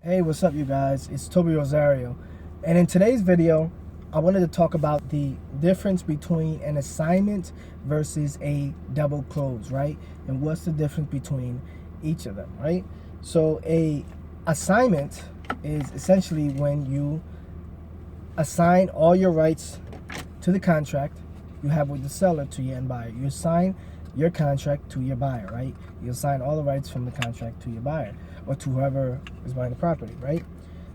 Hey, what's up, you guys? It's Toby Rosario, and in today's video I wanted to talk about the difference between an assignment versus a double close, right? And what's the difference between each of them, right? So a assignment is essentially when you assign all your rights to the contract you have with the seller to your end buyer. You assign your contract to your buyer, right? You assign all the rights from the contract to your buyer or to whoever is buying the property, right?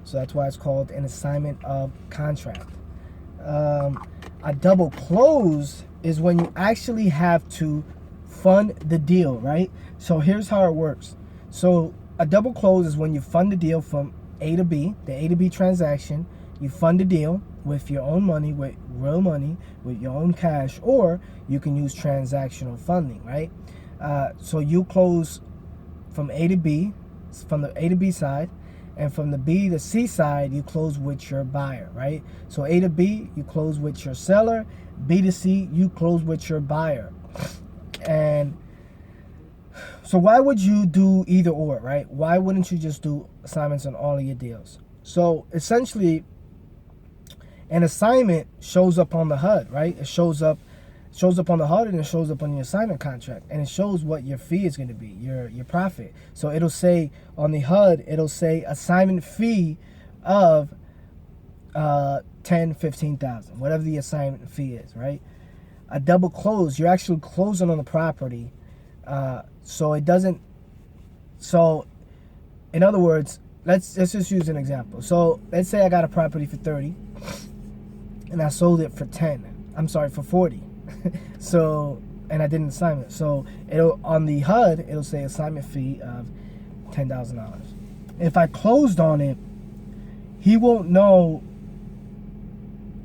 So that's why it's called an assignment of contract. A double close is when you actually have to fund the deal, right? So here's how it works. So a double close is when you fund the deal from A to B, the A to B transaction. You fund the deal with your own money, with real money, with your own cash, or you can use transactional funding, right? So you close from A to B, from the A to B side, and from the B to C side, you close with your buyer, right? So A to B, you close with your seller. B to C, you close with your buyer. And so why would you do either or, right? Why wouldn't you just do assignments on all of your deals? So essentially, an assignment shows up on the HUD, right? It shows up on the HUD, and it shows up on your assignment contract, and it shows what your fee is going to be, your profit. So it'll say on the HUD, it'll say assignment fee of 15,000, whatever the assignment fee is, right? A double close, you're actually closing on the property, so it doesn't. So, in other words, let's just use an example. So let's say I got a property for 30, and I sold it for 10. I'm sorry, for 40. So, and I did an assignment. So it'll, on the HUD, it'll say assignment fee of $10,000. If I closed on it, he won't know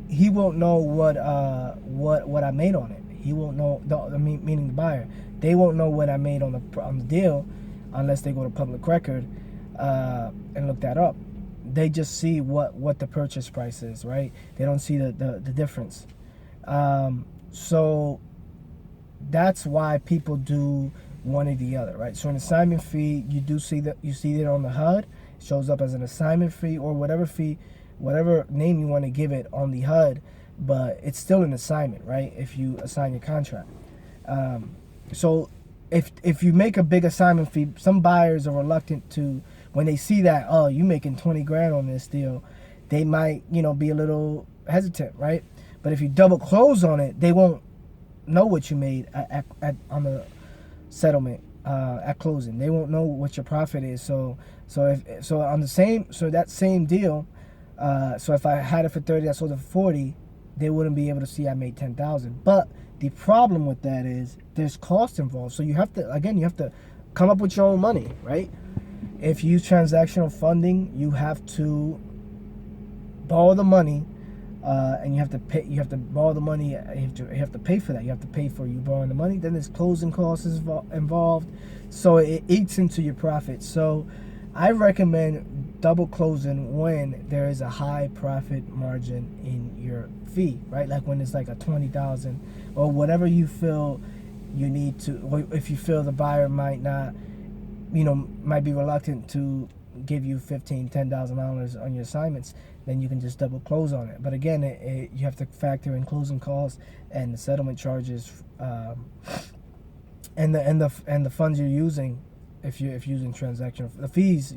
what I made on it. He won't know, meaning the buyer. They won't know what I made on the deal unless they go to public record and look that up. They just see what the purchase price is, right? They don't see the difference. So that's why people do one or the other, right? So an assignment fee, you see it on the HUD. It shows up as an assignment fee or whatever fee, whatever name you want to give it on the HUD, but it's still an assignment, right? If you assign your contract. So if you make a big assignment fee, some buyers are reluctant to, when they see that, oh, you making 20 grand on this deal, they might, be a little hesitant, right? But if you double close on it, they won't know what you made on the settlement at closing. They won't know what your profit is. So that same deal, so if I had it for 30, I sold it for 40, they wouldn't be able to see I made 10,000. But the problem with that is there's cost involved. So you have to come up with your own money, right? If you use transactional funding, you have to borrow the money. And you have to pay. You have to borrow the money. You have to pay for that. You have to pay for you borrowing the money. Then there's closing costs involved, so it eats into your profit. So I recommend double closing when there is a high profit margin in your fee, right? Like when it's like a 20,000 or whatever you feel you need to, or if you feel the buyer might not, might be reluctant to give you $10,000 on your assignments, then you can just double close on it. But again, you have to factor in closing costs and the settlement charges, and the funds you're using if you're using the fees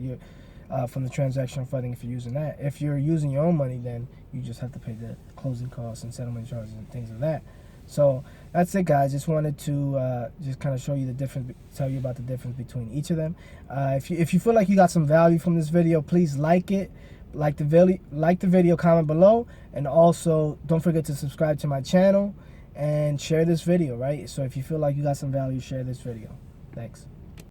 from the transactional funding if you're using that. If you're using your own money, then you just have to pay the closing costs and settlement charges and things of that. So that's it, guys. Just wanted to just kind of show you the difference, tell you about the difference between each of them. If you feel like you got some value from this video, please like it, like the video, comment below, and also don't forget to subscribe to my channel and share this video, right? So if you feel like you got some value, share this video. Thanks.